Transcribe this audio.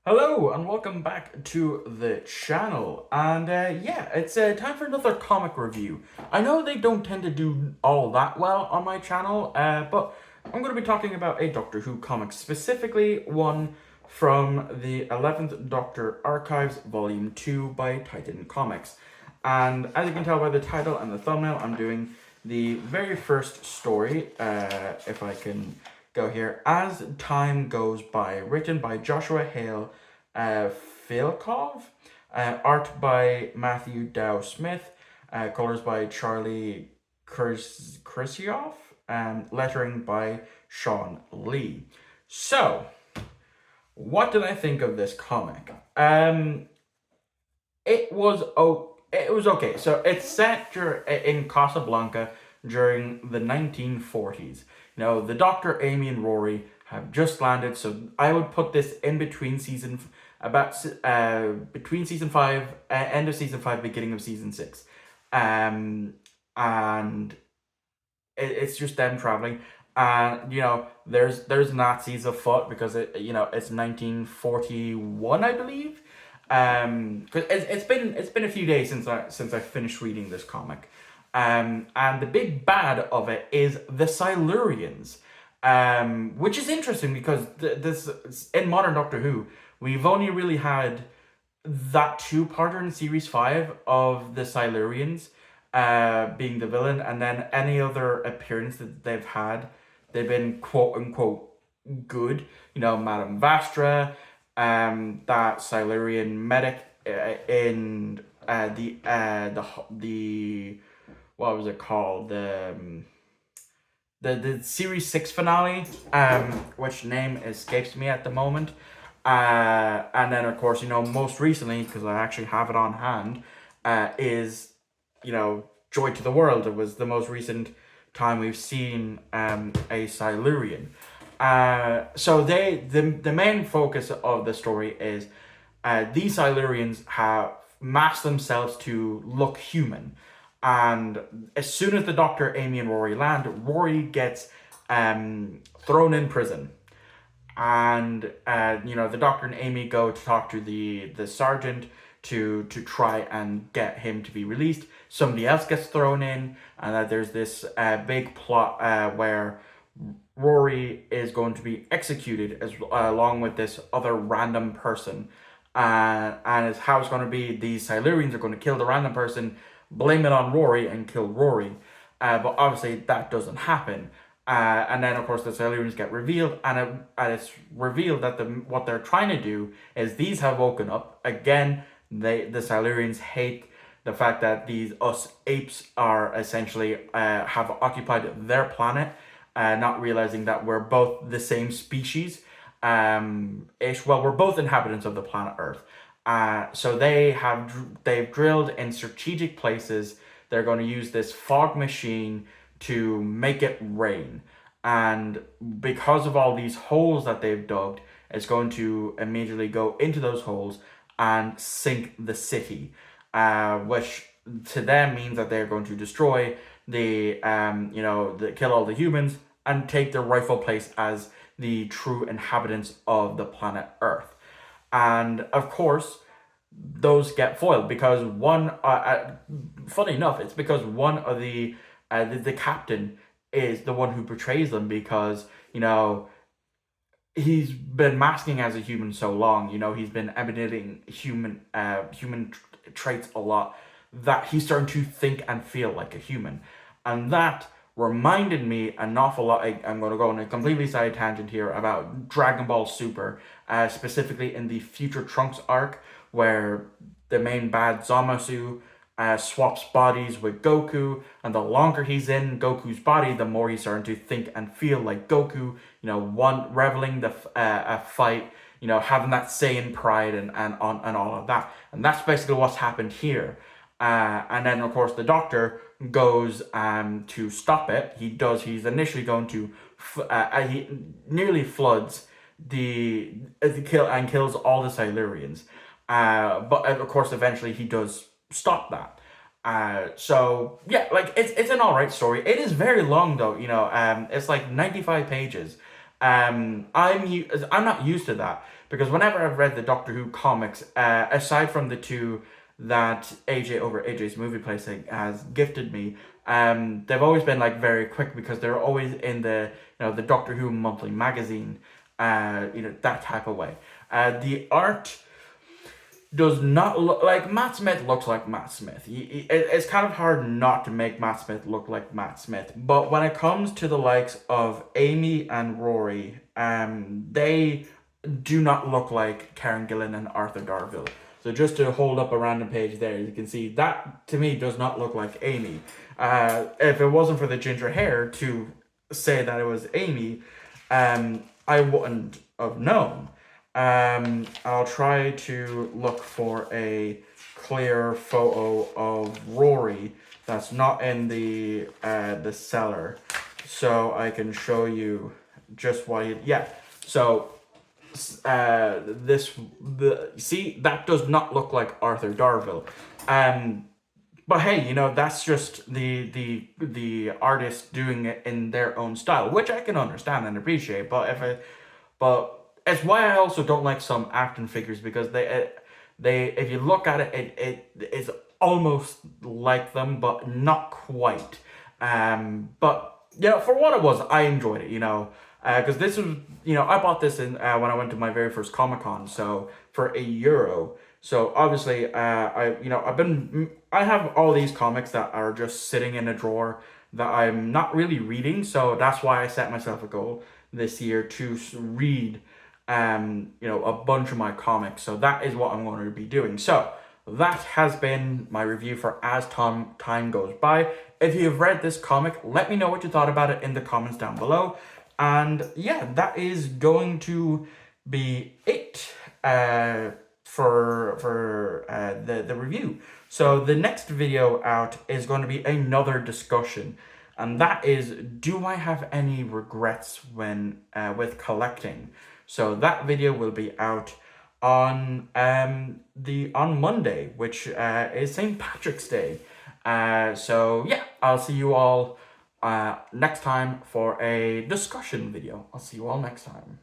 Hello and welcome back to the channel. And yeah, it's time for another comic review. I know they don't tend to do all that well on my channel, but I'm going to be talking about a Doctor Who comic, specifically one from the 11th Doctor Archives Volume 2 by Titan Comics. And as you can tell by the title and the thumbnail, I'm doing the very first story, if I can go here, As Time Goes By, written by Joshua Hale Filkov, art by Matthew Dow Smith, colors by Charlie Krisioff, lettering by Sean Lee. So, what did I think of this comic? It was okay. So it's set in Casablanca during the 1940s. The Doctor, Amy, and Rory have just landed, so I would put this in between between season five, end of season five, beginning of season six, and it's just them traveling. And there's Nazis afoot because it's 1941, I believe. Because it's been a few days since I finished reading this comic. And the big bad of it is the Silurians, which is interesting because this in modern Doctor Who we've only really had that two-parter in series 5 of the Silurians being the villain, and then any other appearance that they've had, they've been quote unquote good. Madame Vastra, that Silurian medic in the what was it called, the series 6 finale, which name escapes me at the moment. And then of course, most recently, because I actually have it on hand, is Joy to the World. It was the most recent time we've seen a Silurian. So the main focus of the story is these Silurians have masked themselves to look human. And as soon as the Doctor, Amy, and Rory land, Rory gets thrown in prison. And the Doctor and Amy go to talk to the sergeant to try and get him to be released. Somebody else gets thrown in, and there's this big plot where Rory is going to be executed along with this other random person. And it's how it's going to be, these Silurians are going to kill the random person, blame it on Rory, and kill Rory. But obviously that doesn't happen. And then of course the Silurians get revealed, and it's revealed that what they're trying to do is these have woken up again. The Silurians hate the fact that these us apes are essentially have occupied their planet, not realizing that we're both the same species. We're both inhabitants of the planet Earth. So they've drilled in strategic places. They're going to use this fog machine to make it rain. And because of all these holes that they've dug, it's going to immediately go into those holes and sink the city, which to them means that they're going to destroy kill all the humans and take their rightful place as the true inhabitants of the planet Earth. And of course, those get foiled because funny enough, it's because one of the captain is the one who betrays them, because he's been masking as a human so long. He's been emanating human traits a lot, that he's starting to think and feel like a human. And that reminded me an awful lot. I'm going to go on a completely side tangent here about Dragon Ball Super, specifically in the Future Trunks arc, where the main bad Zamasu swaps bodies with Goku, and the longer he's in Goku's body, the more he's starting to think and feel like Goku. One reveling a fight, having that Saiyan pride and all of that, and that's basically what's happened here. And then of course the Doctor goes to stop it. He's initially going to he nearly floods the kills all the Silurians. But of course eventually he does stop that. So yeah, like it's an alright story. It is very long though. It's like 95 pages. I'm not used to that because whenever I've read the Doctor Who comics, aside from the two that AJ over AJ's Movie Place has gifted me, they've always been like very quick because they're always in the the Doctor Who monthly magazine, that type of way. The art does not look like Matt Smith looks like Matt Smith. It's kind of hard not to make Matt Smith look like Matt Smith. But when it comes to the likes of Amy and Rory, they do not look like Karen Gillan and Arthur Darvill. So just to hold up a random page there, you can see that to me does not look like Amy. If it wasn't for the ginger hair to say that it was Amy, I wouldn't have known. I'll try to look for a clear photo of Rory that's not in the cellar, so I can show you just what he. Yeah. So, see, that does not look like Arthur Darvill. But hey, that's just the artist doing it in their own style, which I can understand and appreciate. But it's why I also don't like some action figures, because they if you look at it, it is almost like them, but not quite. But for what it was, I enjoyed it. Because this was, I bought this in when I went to my very first Comic-Con, so for €1. So obviously, I have all these comics that are just sitting in a drawer that I'm not really reading. So that's why I set myself a goal this year to read, a bunch of my comics. So that is what I'm going to be doing. So that has been my review for As Time Goes By. If you've read this comic, let me know what you thought about it in the comments down below. And yeah, that is going to be it for the review. So the next video out is going to be another discussion, and that is, do I have any regrets when with collecting? So that video will be out on Monday, which is St. Patrick's Day. So yeah, I'll see you all next time for a discussion video. I'll see you all next time.